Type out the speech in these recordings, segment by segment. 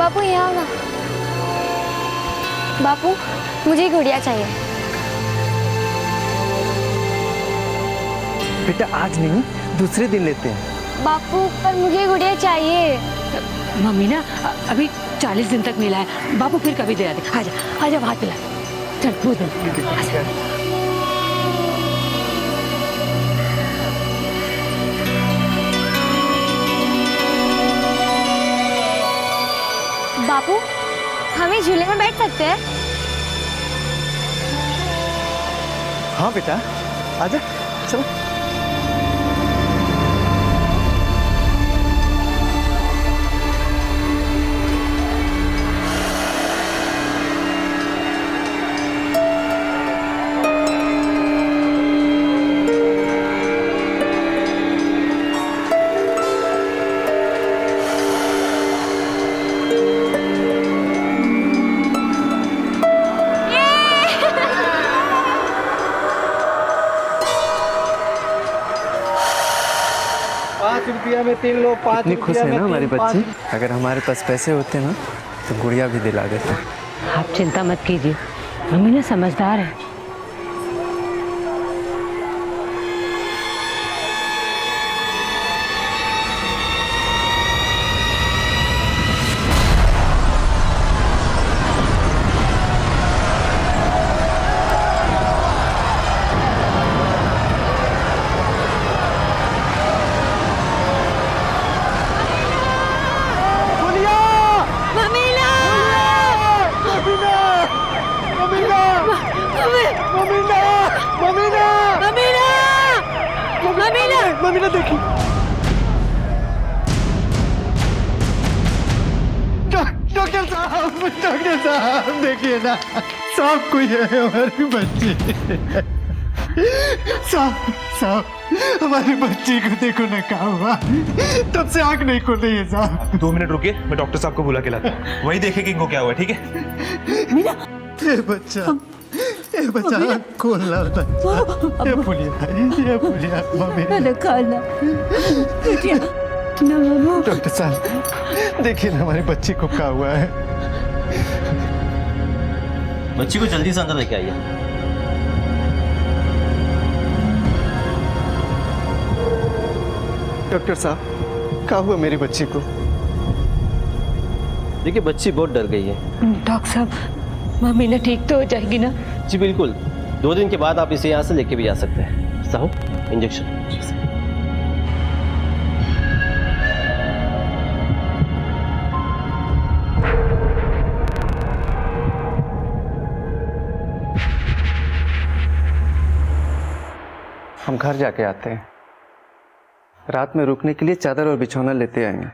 बापू यहाँ ना। बापू मुझे गुड़िया चाहिए। बेटा आज नहीं, दूसरे दिन लेते हैं। बापू पर मुझे गुड़िया चाहिए। मम्मी ना अभी 40 दिन तक मिला है, बापू फिर कभी दिला दे। आजा आजा हाथ मिला, चल पूछ दे। बापू हमें झूले में बैठ सकते हैं? हाँ बेटा आजा, चलो। ₹5 में 3 लो, 5 इतनी खुश है ना हमारी बच्ची। अगर हमारे पास पैसे होते ना तो गुड़िया भी दिला देते। आप चिंता मत कीजिए, मम्मी ना समझदार है। मम्मीना देखी। डॉक्टर साहब देखिए ना, सब कोई है हमारी बच्ची। साहब हमारी बच्ची को देखो ना क्या हुआ, तब से आंख नहीं खोल रही है साहब। 2 मिनट रुकिए, मैं डॉक्टर साहब को बुला के लाता हूँ, वही देखे कि इनको क्या हुआ। ठीक है मीना, ये बच्चा खोल रहा था। ये पुलिया मम्मी खाना डॉक्टर साहब देखिए ना हमारी बच्ची को क्या हुआ है। बच्ची को जल्दी से अंदर लेके आइए। डॉक्टर साहब क्या हुआ मेरी बच्ची को? देखिए बच्ची बहुत डर गई है। डॉक्टर साहब मम्मी ना ठीक तो हो जाएगी ना? जी बिल्कुल, 2 दिन के बाद आप इसे यहाँ से लेके भी जा सकते हैं। साहब इंजेक्शन। हम घर जाके आते हैं, रात में रुकने के लिए चादर और बिछौना लेते आएंगे।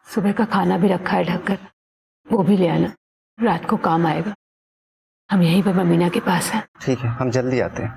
सुबह का खाना भी रखा है ढककर, वो भी ले आना, रात को काम आएगा। हम यहीं पर ममीना के पास हैं। ठीक है, हम जल्दी आते हैं।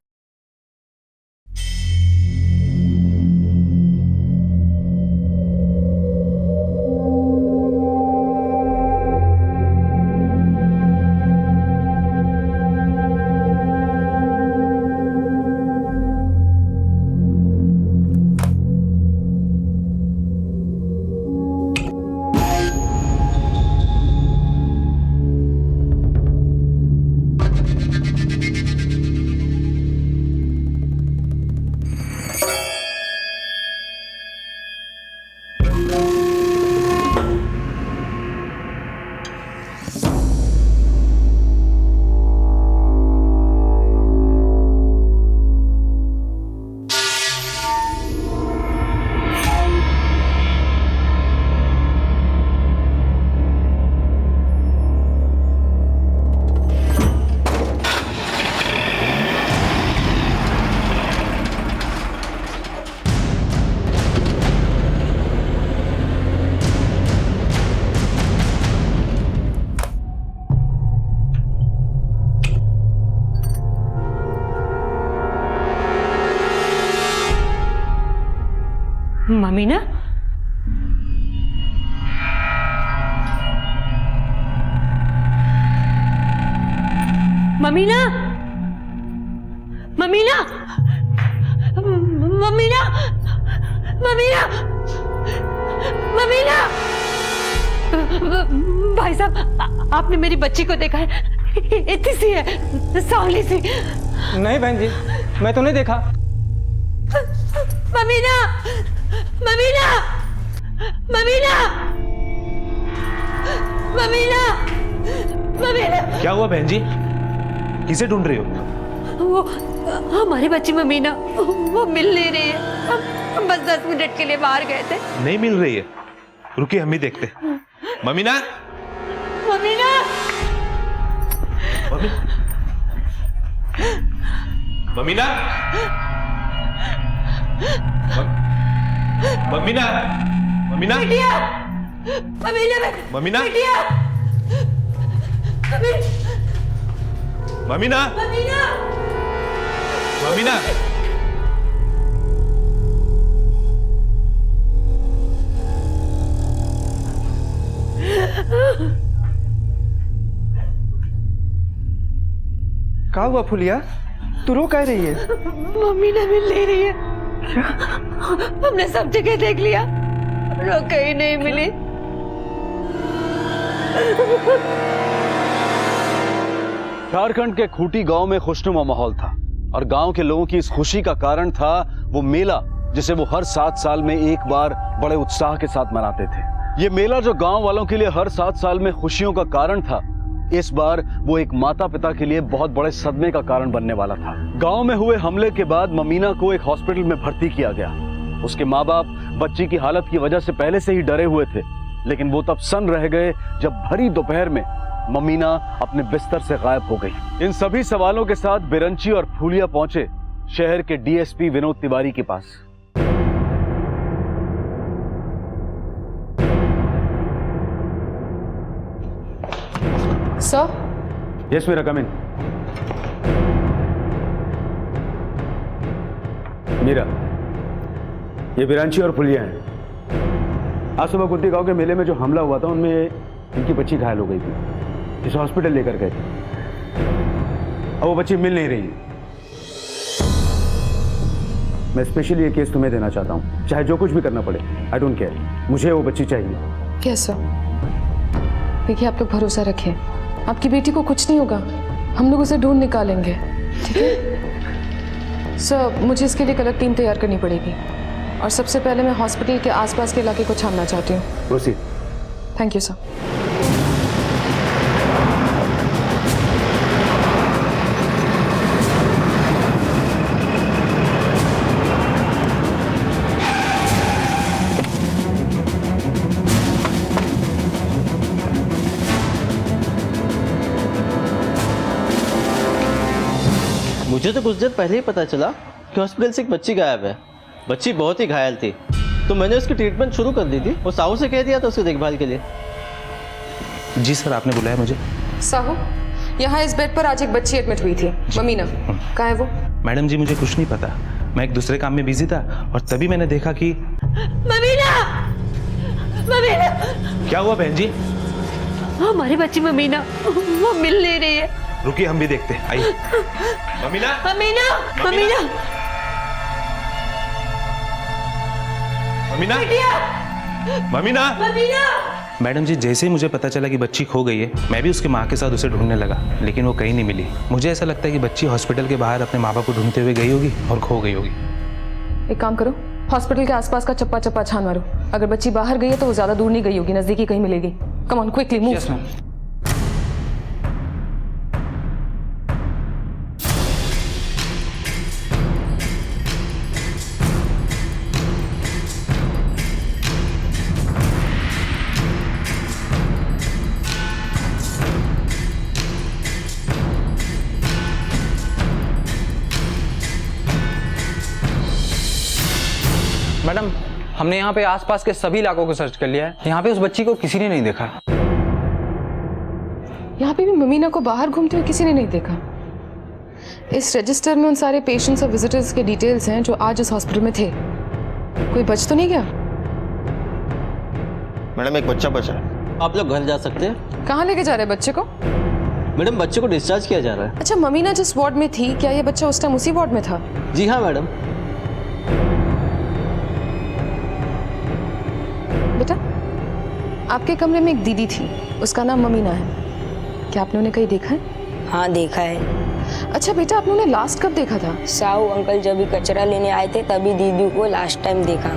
ममीना, ममीना, ममीना, ममीना, ममीना, ममीना, भाई साहब, आपने मेरी बच्ची को देखा है? इतनी सी है, सांवली सी। नहीं बहन जी, मैं तो नहीं देखा। ममीना, ममीना, ममीना, ममीना, ममीना। क्या हुआ बहन जी, किसे ढूंढ रही हो? वो हमारी बच्ची ममीना, वो मिल नहीं रही है। हम बस 10 मिनट के लिए बाहर गए थे। नहीं मिल रही है, रुकिए हम भी देखते। ममीना, ममीना, ममीना, ममीना, ममीना, बिटिया, ममीना, ममीना, बिटिया, ममीना, ममीना। ममीना। क्या हुआ फुलिया, तू रो कह रही है? ममीना मिल नहीं रही है। हमने सब जगह देख लिया, वो कहीं नहीं मिली। झारखंड के खूंटी गांव में खुशनुमा माहौल था और गांव के लोगों की इस खुशी का कारण था वो मेला, जिसे वो हर 7 साल में एक बार बड़े उत्साह के साथ मनाते थे। ये मेला जो गांव वालों के लिए हर 7 साल में खुशियों का कारण था, इस बार वो एक माता पिता के लिए बहुत बड़े सदमे का कारण बनने वाला था। गांव में हुए हमले के बाद ममीना को एक हॉस्पिटल में भर्ती किया गया। उसके माँ बाप बच्ची की हालत की वजह से पहले से ही डरे हुए थे, लेकिन वो तब सन्न रह गए जब भरी दोपहर में ममीना अपने बिस्तर से गायब हो गई। इन सभी सवालों के साथ बिरंची और फूलिया पहुंचे शहर के डीएसपी विनोद तिवारी के पास। सर। यस मेरा कम इन। मीरा, ये बिरांची और फुलिया हैं। आज सुबह कुत्ती गांव के मेले में जो हमला हुआ था, उनमें इनकी बच्ची घायल हो गई थी, जिसे हॉस्पिटल लेकर गए थे। अब वो बच्ची मिल नहीं रही है। मैं स्पेशली ये केस तुम्हें देना चाहता हूँ, चाहे जो कुछ भी करना पड़े। आई डोंट केयर, मुझे वो बच्ची चाहिए। Yes sir. देखिए, आप लोग भरोसा रखें, आपकी बेटी को कुछ नहीं होगा। हम लोग उसे ढूंढ निकालेंगे, ठीक है? सर, मुझे इसके लिए एक अलग टीम तैयार करनी पड़ेगी और सबसे पहले मैं हॉस्पिटल के आसपास के इलाके को छानना चाहती हूँ। प्रोसीड। Thank you sir. मुझे तो कुछ देर पहले ही पता चला कि हॉस्पिटल से एक बच्ची गायब है। बच्ची बहुत ही घायल थी, तो मैंने उसकी ट्रीटमेंट शुरू कर दी थी और साहू से कह दिया था उसकी देखभाल के लिए। जी सर, आपने बुलाया मुझे? साहू, यहाँ इस बेड पर आज एक बच्ची एडमिट हुई थी, ममीना। कहाँ है वो? मैडम जी, मुझे कुछ नहीं पता, मैं एक दूसरे काम में बिजी था और तभी मैंने देखा कि ममीना, ममीना। क्या हुआ बहन जी? हमारी बच्ची ममीना, वो मिल नहीं रही है। रुकिए हम भी देखते हैं, आइए। ममीना, ममीना, ममीना, ममीना, ममीना, ममीना। मैडम जी, जैसे ही मुझे पता चला कि बच्ची खो गई है, मैं भी उसकी माँ के साथ उसे ढूंढने लगा, लेकिन वो कहीं नहीं मिली। मुझे ऐसा लगता है कि बच्ची हॉस्पिटल के बाहर अपने माँ बाप को ढूंढते हुए गई होगी और खो गई होगी। एक काम करो, हॉस्पिटल के आसपास का चप्पा चप्पा छान मारो। अगर बच्ची बाहर गई है तो वो ज्यादा दूर नहीं गई होगी, नजदीकी कहीं मिलेगी। Come on, quickly move. Yes ma'am. Madam, हमने यहाँ पे आसपास के सभी इलाकों को सर्च कर लिया है, यहाँ पे उस बच्ची को किसी ने नहीं देखा। यहाँ पे भी ममीना को बाहर घूमते हुए किसी ने नहीं देखा। इस रजिस्टर में उन सारे पेशेंट्स और विजिटर्स के डिटेल्स हैं जो आज इस हॉस्पिटल में थे। कोई बच तो नहीं गया? मैडम, एक बच्चा बचा है। आप लोग घर जा सकते हैं। कहाँ लेके जा रहे हैं बच्चे को? मैडम, बच्चे को डिस्चार्ज किया जा रहा है। अच्छा, ममीना जिस वार्ड में थी, क्या ये बच्चा उस टाइम उसी वार्ड में था? जी हाँ मैडम। बेटा, आपके कमरे में एक दीदी थी, उसका नाम ममीना है। क्या आपने उन्हें कहीं देखा है? हाँ देखा है। अच्छा बेटा, आपने उन्हें लास्ट कब देखा था? साहू अंकल जब भी कचरा लेने आए थे तभी दीदी को लास्ट टाइम देखा।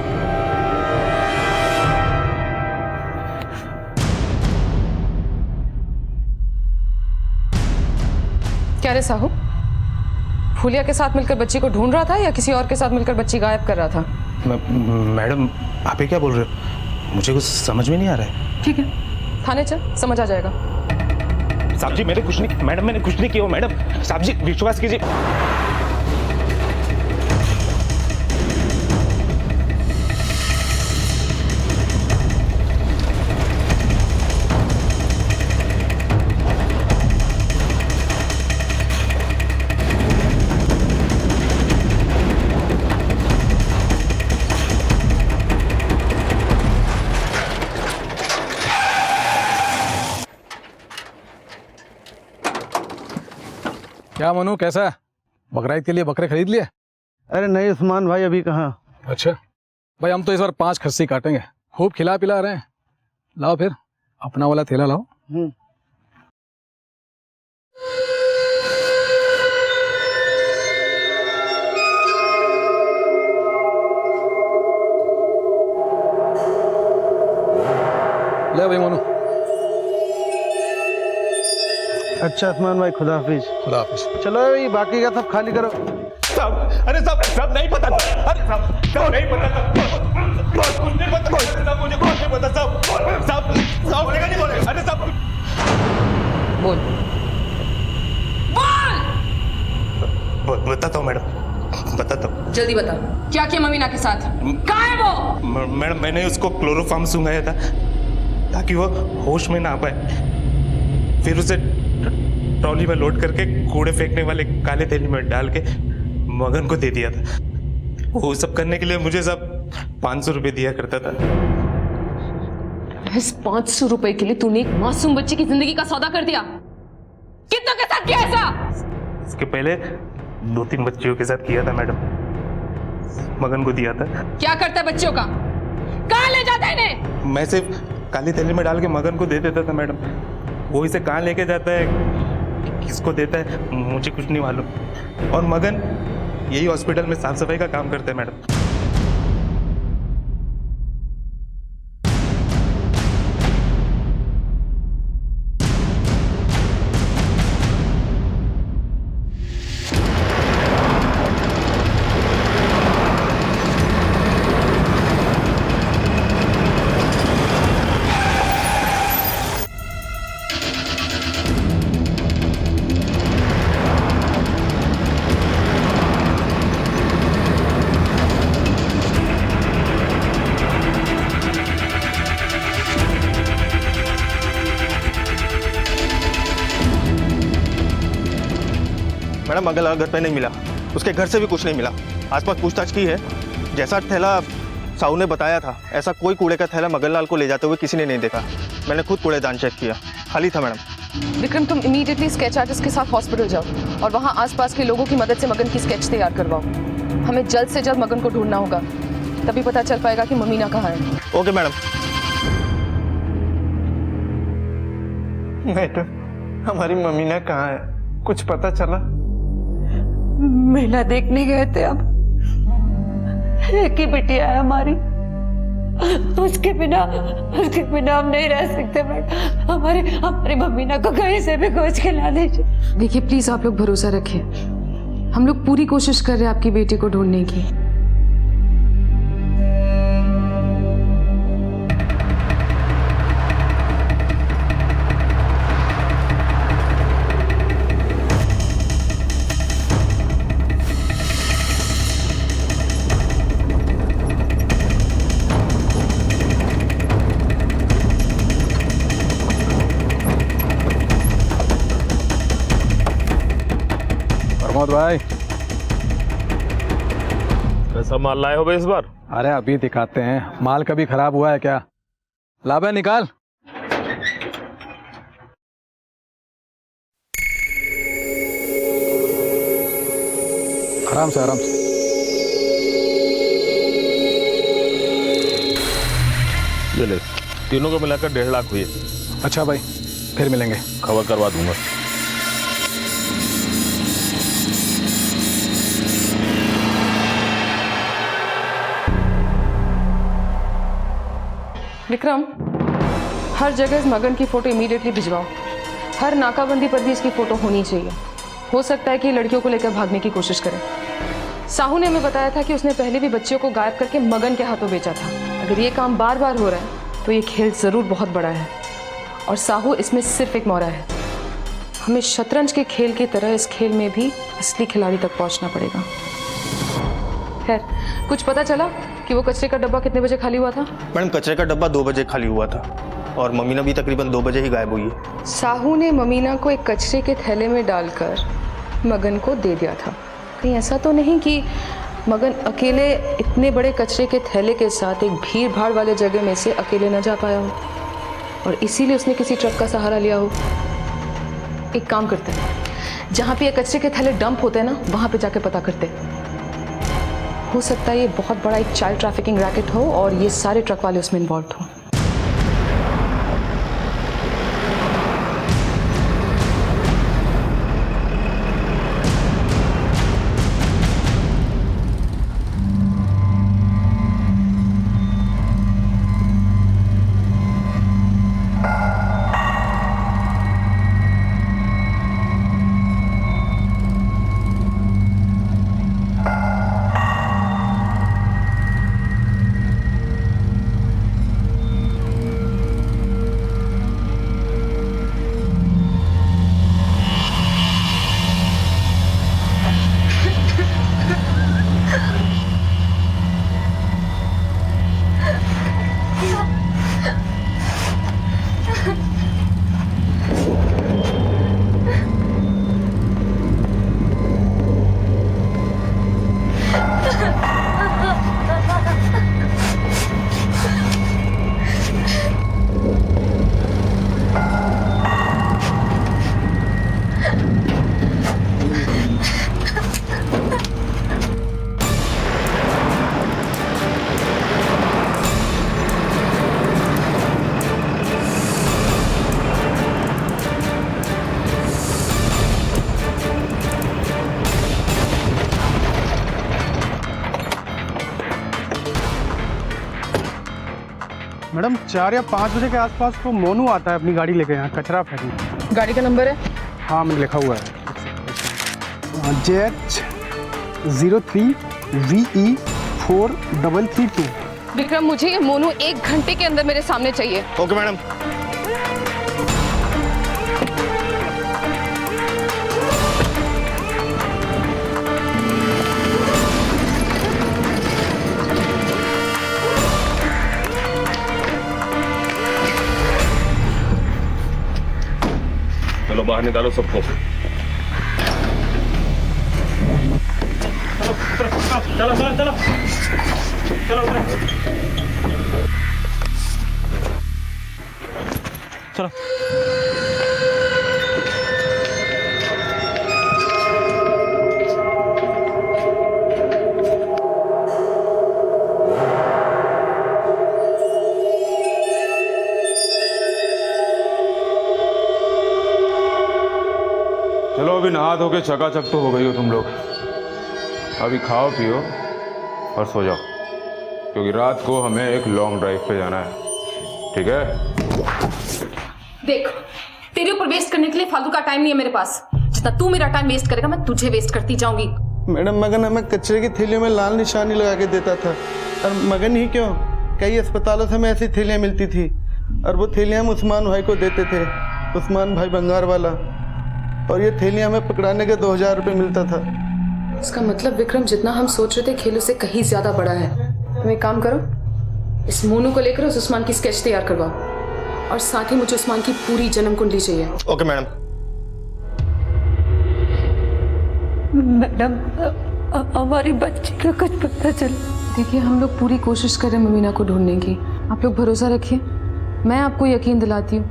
क्या रे साहू, फूलिया के साथ मिलकर बच्ची को ढूंढ रहा था या किसी और के साथ मिलकर बच्ची गायब कर रहा था? मैडम आप ये क्या बोल रहे हो? मुझे कुछ समझ में नहीं आ रहा है। ठीक है, थाने चल, समझ आ जाएगा। साहब जी मैंने कुछ नहीं, मैडम मैंने कुछ नहीं किया। मैडम साहब जी विश्वास कीजिए। क्या मनु, कैसा है? बकरीद के लिए बकरे खरीद लिए? अरे नहीं उस्मान भाई, अभी कहाँ। अच्छा भाई, हम तो इस बार 5 खस्सी काटेंगे, खूब खिला पिला रहे हैं। लाओ फिर अपना वाला थैला लाओ। ले भाई मनु। अच्छा उस्मान भाई, खुदा हाफिज। खुदा हाफिज। चलो ये बाकी का सब खाली करो। साहब अरे साहब नहीं पता। अरे साहब नहीं पता। कुछ नहीं पता साहब, मुझे कुछ नहीं पता साहब बोलेगा नहीं बोलेगा। अरे साहब बोल बताता हूँ मैडम, बताता हूँ। जल्दी बता, क्या किया ममीना के साथ? कहाँ है वो? मैडम मैंने उसको क्लोरोफॉर्म सुंघाया था ताकि वो होश में ना आ पाए। फिर उसे ट्रॉली में लोड करके कूड़े फेंकने वाले काले थैली में डाल के मगन को दे दिया था। वो सब करने के लिए मुझे सब 500 रुपए दिया करता था। इस 500 रुपए के लिए तूने एक मासूम बच्ची की जिंदगी का सौदा कर दिया। कितनों के साथ किया ऐसा? इसके पहले 2-3 बच्चियों के साथ किया था मैडम। मगन को दिया था। क्या करता है बच्चियों का? कहाँ ले जाता है इन्हें? मैं सिर्फ काली थैली में डाल के मगन को दे देता था मैडम। वो इसे कहाँ लेके जाता है, किसको देता है, मुझे कुछ नहीं मालूम। और मगन यही हॉस्पिटल में साफ सफाई का काम करता है मैडम। मैडम मंगल घर पे नहीं मिला, उसके घर से भी कुछ नहीं मिला। आसपास पूछताछ की है, जैसा थैला साहू ने बताया था ऐसा कोई कूड़े का थैला मगनलाल को ले जाते हुए किसी ने नहीं देखा। मैंने खुद कूड़ेदान चेक किया, खाली था मैडम। विक्रम, तुम इमीडिएटली स्केच आर्टिस्ट के साथ हॉस्पिटल जाओ और वहाँ आसपास के लोगों की मदद से मगन की स्केच तैयार करवाओ। हमें जल्द से जल्द मगन को ढूंढना होगा, तभी पता चल पाएगा कि ममीना कहाँ है। Okay madam. मैडम हमारी ममीना कहाँ है, कुछ पता चला? मेला देखने गए थे, अब एक ही बिटिया है हमारी, उसके बिना हम नहीं रह सकते। हमारी मम्मीना को कहीं से भी खोज के ला दीजिए। देखिए प्लीज आप लोग भरोसा रखिए, हम लोग पूरी कोशिश कर रहे हैं आपकी बेटी को ढूंढने की। प्रमोद भाई, कैसा माल लाए हो बे इस बार? अरे अभी दिखाते हैं, माल कभी खराब हुआ है क्या? लाभ निकाल। आराम से आराम से। ये ले। तीनों को मिलाकर 1.5 लाख हुई। अच्छा भाई, फिर मिलेंगे। खबर करवा दूंगा। विक्रम, हर जगह इस मगन की फोटो इमीडिएटली भिजवाओ। हर नाकाबंदी पर भी इसकी फोटो होनी चाहिए। हो सकता है कि लड़कियों को लेकर भागने की कोशिश करे। साहू ने हमें बताया था कि उसने पहले भी बच्चियों को गायब करके मगन के हाथों बेचा था। अगर ये काम बार बार हो रहा है तो ये खेल जरूर बहुत बड़ा है और साहू इसमें सिर्फ एक मोहरा है। हमें शतरंज के खेल की तरह इस खेल में भी असली खिलाड़ी तक पहुंचना पड़ेगा। खैर, कुछ पता चला कि वो कचरे का डब्बा कितने बजे खाली हुआ था? मैडम, कचरे का डब्बा 2 बजे खाली हुआ था और ममीना भी तकरीबन 2 बजे ही गायब हुई है। साहू ने ममीना को एक कचरे के थैले में डालकर मगन को दे दिया था। कहीं ऐसा तो नहीं कि मगन अकेले इतने बड़े कचरे के थैले के साथ एक भीड़ भाड़ वाले जगह में से अकेले न जा पाया हो और इसीलिए उसने किसी ट्रक का सहारा लिया हो। एक काम करते हैं, जहाँ पे ये कचरे के थैले डंप होते हैं ना, वहाँ पे जाके पता करते हैं। हो सकता है ये बहुत बड़ा एक चाइल्ड ट्रैफिकिंग रैकेट हो और ये सारे ट्रक वाले उसमें इन्वॉल्व हों। मैडम 4 या 5 बजे के आसपास तो मोनू आता है अपनी गाड़ी लेके यहाँ कचरा फेंकने। गाड़ी का नंबर है? हाँ, मैंने लिखा हुआ है JH03VE4332। विक्रम, मुझे ये मोनू 1 घंटे के अंदर मेरे सामने चाहिए। Okay madam. चलो बाहर निकालो सबको। चलो चलो चलो चलो चलो। चलो अभी नहा धो के चकाचक तो हो गई हो तुम लोग। अभी खाओ पियो और सो जाओ, क्योंकि रात को हमें एक लॉन्ग ड्राइव पे जाना है। ठीक है? देख, तेरे ऊपर वेस्ट करने के लिए फालतू का टाइम नहीं है मेरे पास। जितना तू मेरा टाइम वेस्ट करेगा मैं तुझे वेस्ट करती जाऊंगी। मैडम, मगन हमें कचरे की थैलियों में लाल निशानी लगा के देता था। और मगन ही क्यों, कई अस्पतालों से हमें ऐसी थैलियाँ मिलती थी और वो थैलियाँ हम उस्मान भाई को देते थे, उस्मान भाई बंगार वाला। और ये थैलियाँ हमें पकड़ाने के 2000 रुपये मिलता था। इसका मतलब विक्रम, जितना हम सोच रहे थे खेलों से कहीं ज्यादा बड़ा है। तुम एक काम करो, इस मोनू को लेकर उस उस्मान की स्केच तैयार करवाओ और साथ ही मुझे उस्मान की पूरी जन्म कुंडली चाहिए। Okay madam. मैडम, हमारी बच्ची का कुछ पता चल। देखिए, हम लोग पूरी कोशिश कर रहे हैं ममीना को ढूंढने की। आप लोग भरोसा रखिए, मैं आपको यकीन दिलाती हूँ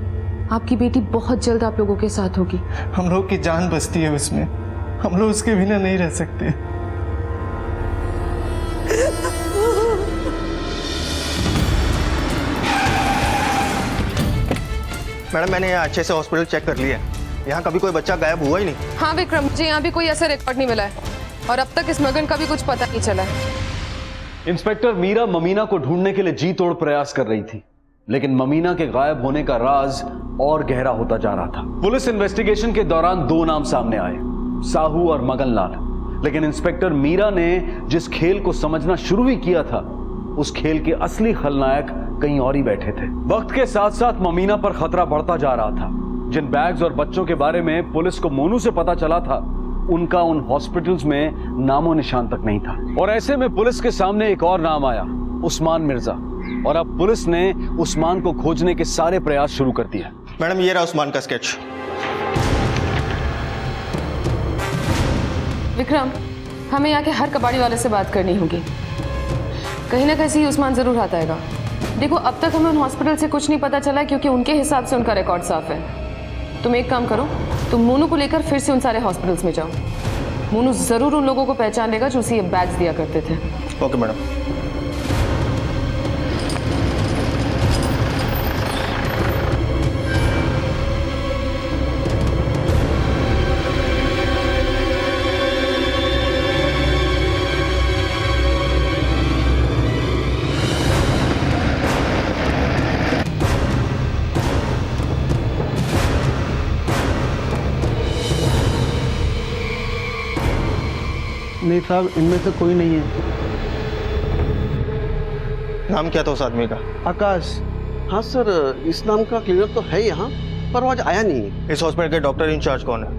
आपकी बेटी बहुत जल्द आप लोगों के साथ होगी। हम लोग की जान बसती है उसमें, हम लोग उसके बिना नहीं रह सकते। मैडम मैंने यहाँ अच्छे से हॉस्पिटल चेक कर लिया है, यहाँ कभी कोई बच्चा गायब हुआ ही नहीं। हाँ विक्रम, मुझे यहाँ भी कोई ऐसा रिकॉर्ड नहीं मिला है और अब तक इस मगन का भी कुछ पता नहीं चला है। इंस्पेक्टर मीरा ममीना को ढूंढने के लिए जी तोड़ प्रयास कर रही थी, लेकिन ममीना के गायब होने का राज और गहरा होता जा रहा था। पुलिस इन्वेस्टिगेशन के दौरान 2 नाम सामने आए, साहू और मगनलाल। लेकिन इंस्पेक्टर मीरा ने जिस खेल को समझना शुरू ही किया था, उस खेल के असली खलनायक कहीं और ही बैठे थे। वक्त के साथ साथ ममीना पर खतरा बढ़ता जा रहा था। जिन बैग्स और बच्चों के बारे में पुलिस को मोनू से पता चला था, उनका उन हॉस्पिटल्स में नामो निशान तक नहीं था। और ऐसे में पुलिस के सामने एक और नाम आया, उस्मान मिर्जा। और अब पुलिस ने उस्मान को खोजने के सारे प्रयास शुरू कर दिए। मैडम ये रहा उस्मान का स्केच। विक्रम, हमें यहाँ के हर कबाड़ी वाले से बात करनी होगी। कहीं ना कहीं उस्मान जरूर हाथ आएगा। देखो, अब तक हमें उन हॉस्पिटल से कुछ नहीं पता चला क्योंकि उनके हिसाब से उनका रिकॉर्ड साफ है। तुम एक काम करो, तुम मोनू को लेकर फिर से उन सारे हॉस्पिटल्स में जाओ। मोनू जरूर उन लोगों को पहचान लेगा जो उसे ये बैग्स दिया करते थे। Okay madam. नहीं साहब, इनमें से कोई नहीं है। नाम क्या था उस आदमी का? आकाश। हाँ सर, इस नाम का क्लिनिक तो है यहाँ, पर वो आज आया नहीं है। इस हॉस्पिटल के डॉक्टर इंचार्ज कौन है?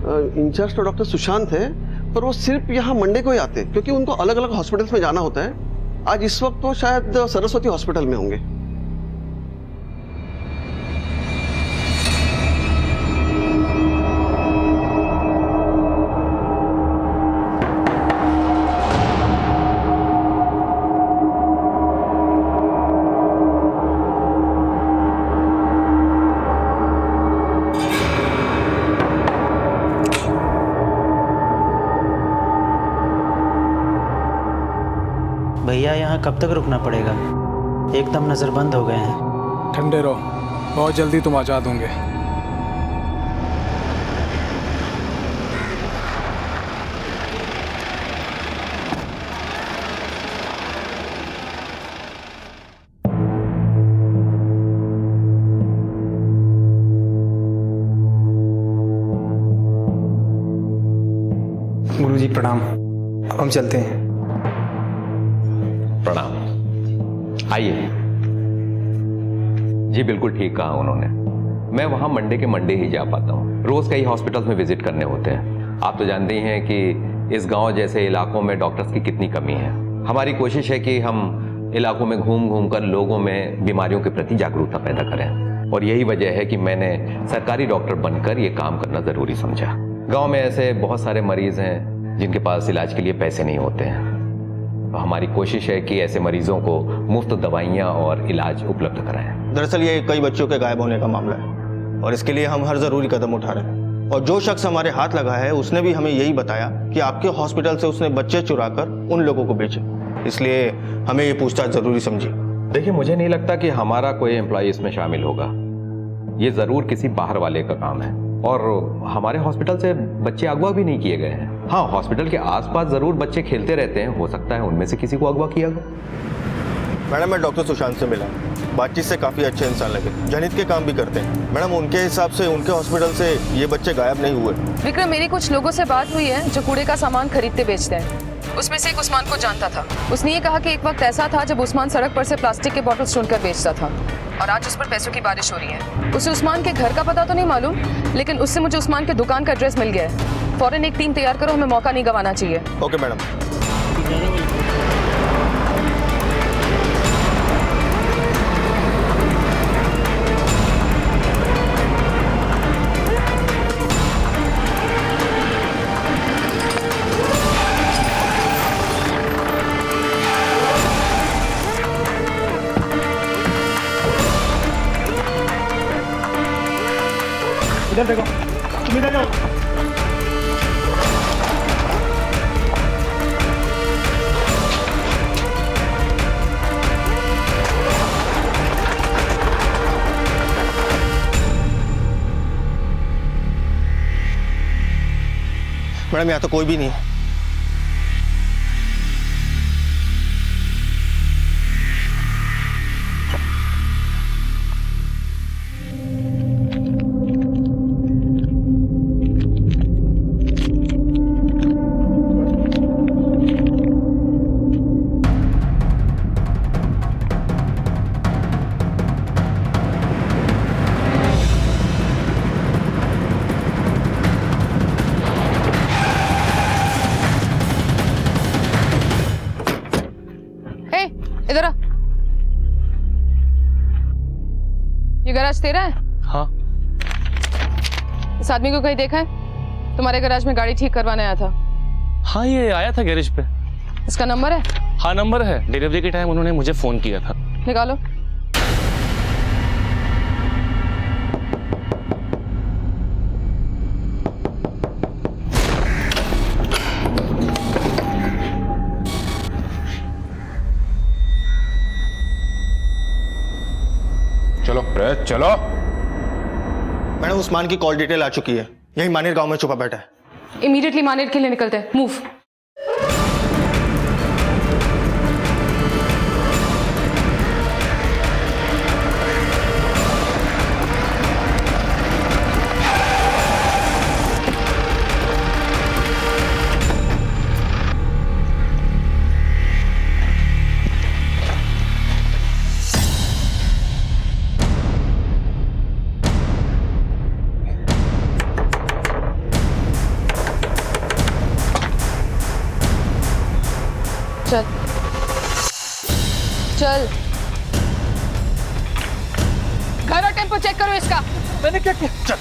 इंचार्ज तो डॉक्टर सुशांत है, पर वो सिर्फ यहाँ मंडे को ही आते हैं क्योंकि उनको अलग अलग हॉस्पिटल्स में जाना होता है। आज इस वक्त वो शायद सरस्वती हॉस्पिटल में होंगे। भैया यहाँ कब तक रुकना पड़ेगा? एकदम नज़रबंद हो गए हैं। ठंडे रहो, बहुत जल्दी तुम आज़ाद होंगे। गुरुजी प्रणाम, हम चलते हैं। प्रणाम, आइए। जी बिल्कुल ठीक कहा उन्होंने। मैं वहां मंडे के मंडे ही जा पाता हूँ। रोज कई हॉस्पिटल्स में विजिट करने होते हैं। आप तो जानते ही हैं कि इस गांव जैसे इलाकों में डॉक्टर्स की कितनी कमी है। हमारी कोशिश है कि हम इलाकों में घूम घूम कर लोगों में बीमारियों के प्रति जागरूकता पैदा करें, और यही वजह है कि मैंने सरकारी डॉक्टर बनकर ये काम करना ज़रूरी समझा। गाँव में ऐसे बहुत सारे मरीज हैं जिनके पास इलाज के लिए पैसे नहीं होते हैं। हमारी कोशिश है कि ऐसे मरीजों को मुफ्त दवाइयाँ और इलाज उपलब्ध कराएं। दरअसल ये कई बच्चों के गायब होने का मामला है और इसके लिए हम हर ज़रूरी कदम उठा रहे हैं। और जो शख्स हमारे हाथ लगा है उसने भी हमें यही बताया कि आपके हॉस्पिटल से उसने बच्चे चुराकर उन लोगों को बेचे। इसलिए हमें ये पूछताछ ज़रूरी समझी। देखिए, मुझे नहीं लगता कि हमारा कोई एम्प्लॉय इसमें शामिल होगा। ये ज़रूर किसी बाहर वाले का काम है, और हमारे हॉस्पिटल से बच्चे अगवा भी नहीं किए गए हैं। हाँ, हॉस्पिटल के आसपास ज़रूर बच्चे खेलते रहते हैं, हो सकता है उनमें से किसी को अगवा किया गया। मैडम मैं डॉक्टर सुशांत से मिला, बातचीत से काफ़ी अच्छे इंसान लगे, जनहित के काम भी करते हैं। मैडम उनके हिसाब से उनके हॉस्पिटल से ये बच्चे गायब नहीं हुए। विक्रम, मेरी कुछ लोगों से बात हुई है जो कूड़े का सामान खरीदते बेचते हैं। उसमें से एक उस्मान को जानता था। उसने ये कहा कि एक वक्त ऐसा था जब उस्मान सड़क पर से प्लास्टिक के बॉटल्स ढूंढकर बेचता था, और आज उस पर पैसों की बारिश हो रही है। उसे उस्मान के घर का पता तो नहीं मालूम, लेकिन उससे मुझे उस्मान के दुकान का एड्रेस मिल गया है। फौरन एक टीम तैयार करो, हमें मौका नहीं गंवाना चाहिए। Okay madam. इधर देखो, तुम इधर जाओ। मैडम यहाँ तो कोई भी नहीं है। इधर आ। ये गैराज तेरा है? हाँ। इस आदमी को कहीं देखा है? तुम्हारे गैराज में गाड़ी ठीक करवाने आया था। हाँ, ये आया था गैरेज पे। इसका नंबर है? हाँ, नंबर है। डिलीवरी के टाइम उन्होंने मुझे फोन किया था। निकालो। चलो प्रेस चलो। मैडम उस्मान की कॉल डिटेल आ चुकी है, यही मानेर गांव में छुपा बैठा है। इमीडिएटली मानेर के लिए निकलते हैं। मूव। चल चल, घर और टेम्पो चेक करो इसका। मैंने क्या किया? चल।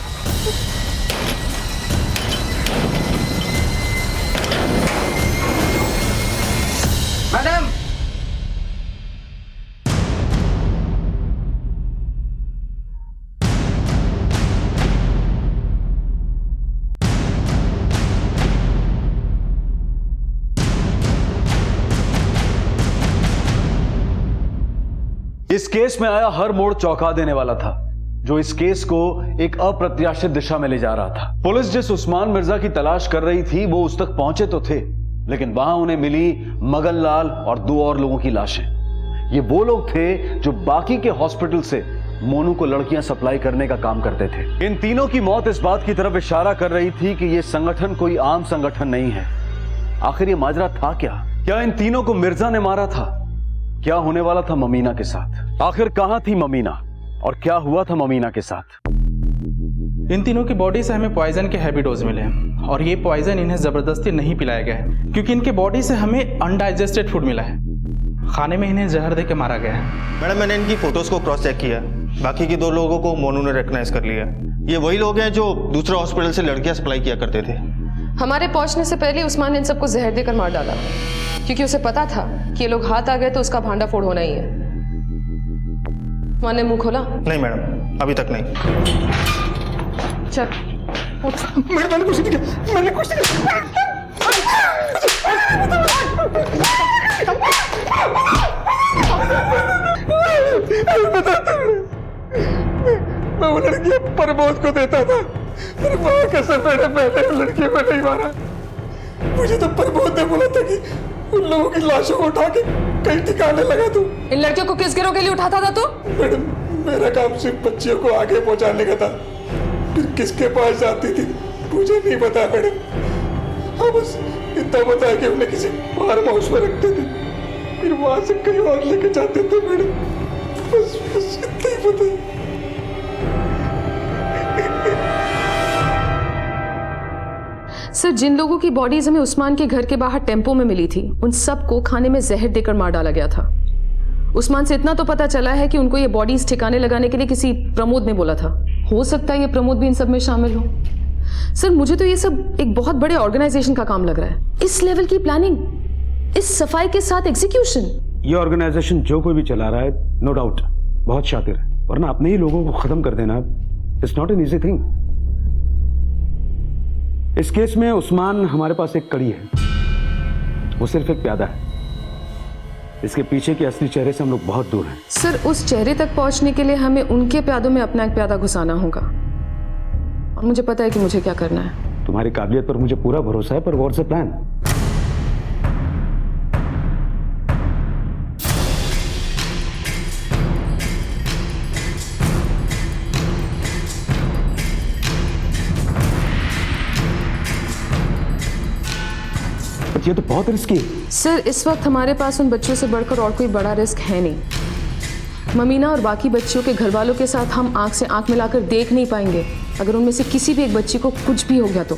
मैडम, इस केस में आया हर मोड़ चौंका देने वाला था, जो इस केस को एक अप्रत्याशित दिशा में ले जा रहा था। पुलिस जिस उस्मान मिर्जा की तलाश कर रही थी वो उस तक पहुंचे तो थे, लेकिन वहां उन्हें मिली मगन लाल और 2 और लोगों की लाशें। ये वो लोग थे जो बाकी के हॉस्पिटल से मोनू को लड़कियां सप्लाई करने का काम करते थे। इन तीनों की मौत इस बात की तरफ इशारा कर रही थी कि यह संगठन कोई आम संगठन नहीं है। आखिर ये माजरा था क्या? क्या इन तीनों को मिर्जा ने मारा था? क्या होने वाला था ममीना के साथ? आखिर कहां थी ममीना और क्या हुआ था ममीना के साथ? इन तीनों की बॉडी से हमें पॉइजन के हैवी डोज मिले और ये पॉइजन इन्हें जबरदस्ती नहीं पिलाया गया है, क्योंकि इनके बॉडी से हमें अनडाइजेस्टेड फूड मिला है। खाने में इन्हें जहर देकर मारा गया है। मैडम मैंने इनकी फोटोज को क्रॉस चेक किया, बाकी के 2 लोगों को मोनू ने रिकॉग्नाइज कर लिया। ये वही लोग हैं जो दूसरे हॉस्पिटल से लड़कियां सप्लाई किया करते थे। हमारे पहुंचने से पहले उस्मान ने इन सबको जहर देकर मार डाला, क्योंकि उसे पता था कि ये लोग हाथ आ गए तो उसका भांडा फोड़ होना ही है। मैंने मुंह खोला? नहीं मैडम, अभी तक नहीं। चल मैंने कुछ नहीं किया, मैंने कुछ नहीं किया। मैं वो लड़की प्रमोद को देता था, पर वहाँ कसम मैंने पहले लड़की को नहीं मारा। मुझे तो प्रमोद ने बोला था कि उन लोगों की लाशों को उठा के कहीं ठिकाने लगा दूं। इन लड़कियों को किस गिरोह के लिए उठाता था तू? मैडम मेरा काम सिर्फ बच्चियों को आगे पहुंचाने का था, फिर किसके पास जाती थी मुझे नहीं पता मैडम। हाँ बस इतना पता है कि उन्हें किसी फार्म हाउस में रखते थे, फिर वहां से कहीं और लेके जाते थे मैडम। बस इतना ही पता है। सर, जिन लोगों की बॉडीज हमें उस्मान के घर के बाहर टेम्पो में मिली थी, उन सबको खाने में जहर देकर मार डाला गया था। उस्मान से इतना तो पता चला है कि उनको ये बॉडीज ठिकाने लगाने के लिए किसी प्रमोद ने बोला था। हो सकता है ये प्रमोद भी इन सब में शामिल हो। सर, मुझे तो ये सब एक बहुत बड़े ऑर्गेनाइजेशन का काम लग रहा है। इस लेवल की प्लानिंग, इस सफाई के साथ एग्जीक्यूशन। ये ऑर्गेनाइजेशन जो कोई भी चला रहा है, नो डाउट बहुत शातिर है, वरना अपने ही लोगों को खत्म कर देना it's not an easy thing. इस केस में उस्मान हमारे पास एक कड़ी है, वो सिर्फ एक प्यादा है। इसके पीछे के असली चेहरे से हम लोग बहुत दूर हैं। सर, उस चेहरे तक पहुंचने के लिए हमें उनके प्यादों में अपना एक प्यादा घुसाना होगा, और मुझे पता है कि मुझे क्या करना है। तुम्हारी काबिलियत पर मुझे पूरा भरोसा है, पर व्हाट्स द प्लान? ये तो बहुत रिस्की है। सर, इस वक्त हमारे पास उन बच्चों से बढ़कर और कोई बड़ा रिस्क है नहीं। ममीना और बाकी बच्चियों के घर वालों के साथ हम आंख से आंख मिलाकर देख नहीं पाएंगे अगर उनमें से किसी भी एक बच्ची को कुछ भी हो गया तो।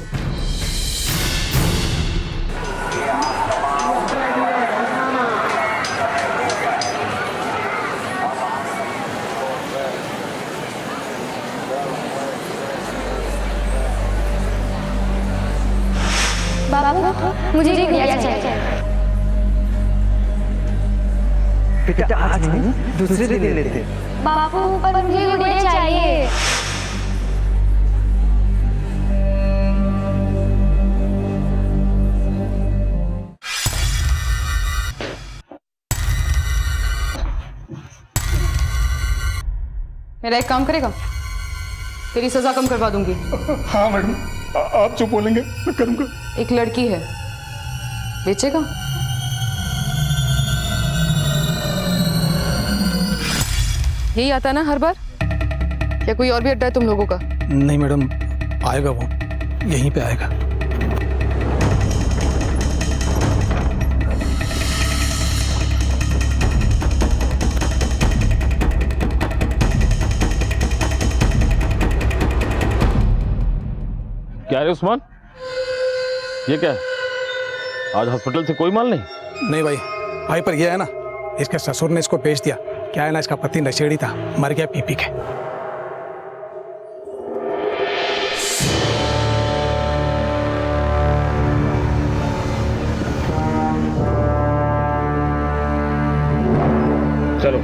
बाबू मुझे गुड़िया चाहिए। बेटा आज नहीं, दूसरे दिन ले लेते। बाबू पर मुझे गुड़िया चाहिए। मेरा एक काम करेगा? तेरी सजा कम करवा दूंगी। हाँ मैडम, आप जो बोलेंगे मैं करूंगा। एक लड़की है, बेचेगा? यही आता ना हर बार, या कोई और भी अड्डा है तुम लोगों का? नहीं मैडम, आएगा वो, यहीं पे आएगा। क्या है उस्मान? ये क्या है? आज हॉस्पिटल से कोई माल नहीं? नहीं भाई पर ये है ना, इसके ससुर ने इसको बेच दिया। क्या है ना, इसका पति नशेड़ी था, मर गया पी के। चलो।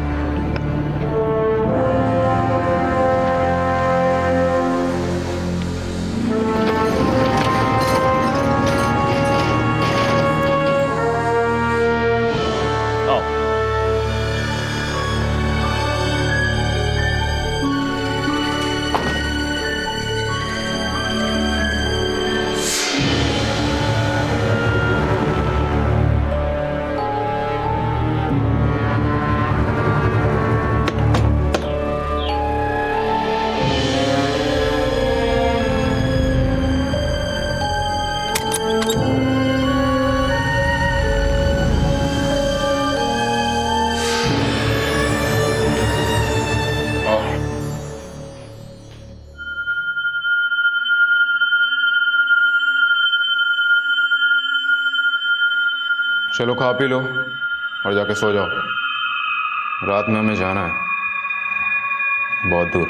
चलो खा पी लो और जाके सो जाओ। रात में हमें जाना है बहुत दूर।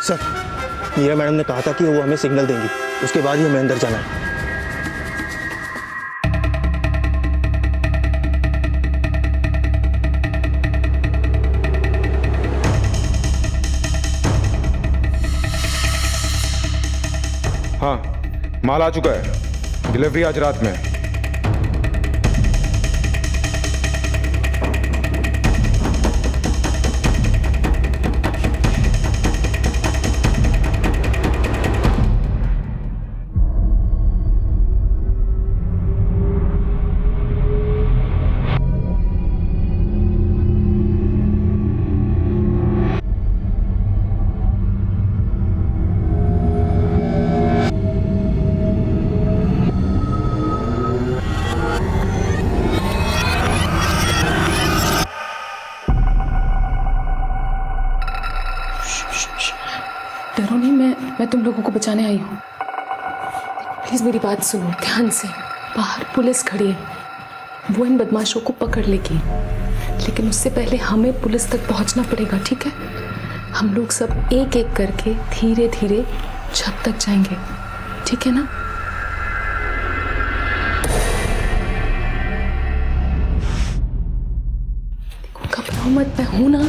सर, मीरा मैडम ने कहा था कि वो हमें सिग्नल देंगी, उसके बाद ही हमें अंदर जाना है। हाँ, माल आ चुका है, डिलीवरी आज रात में। डरो नहीं, मैं तुम लोगों को बचाने आई हूँ। प्लीज मेरी बात सुनो ध्यान से। बाहर पुलिस खड़ी है, वो इन बदमाशों को पकड़ लेगी, लेकिन उससे पहले हमें पुलिस तक पहुंचना पड़ेगा, ठीक है? हम लोग सब एक एक करके धीरे धीरे छत तक जाएंगे, ठीक है ना? देखो घबराओ मत, मैं हूं ना,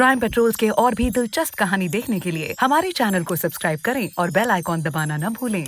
क्राइम पेट्रोल्स के और भी दिलचस्प कहानी देखने के लिए हमारे चैनल को सब्सक्राइब करें और बेल आइकॉन दबाना न भूलें।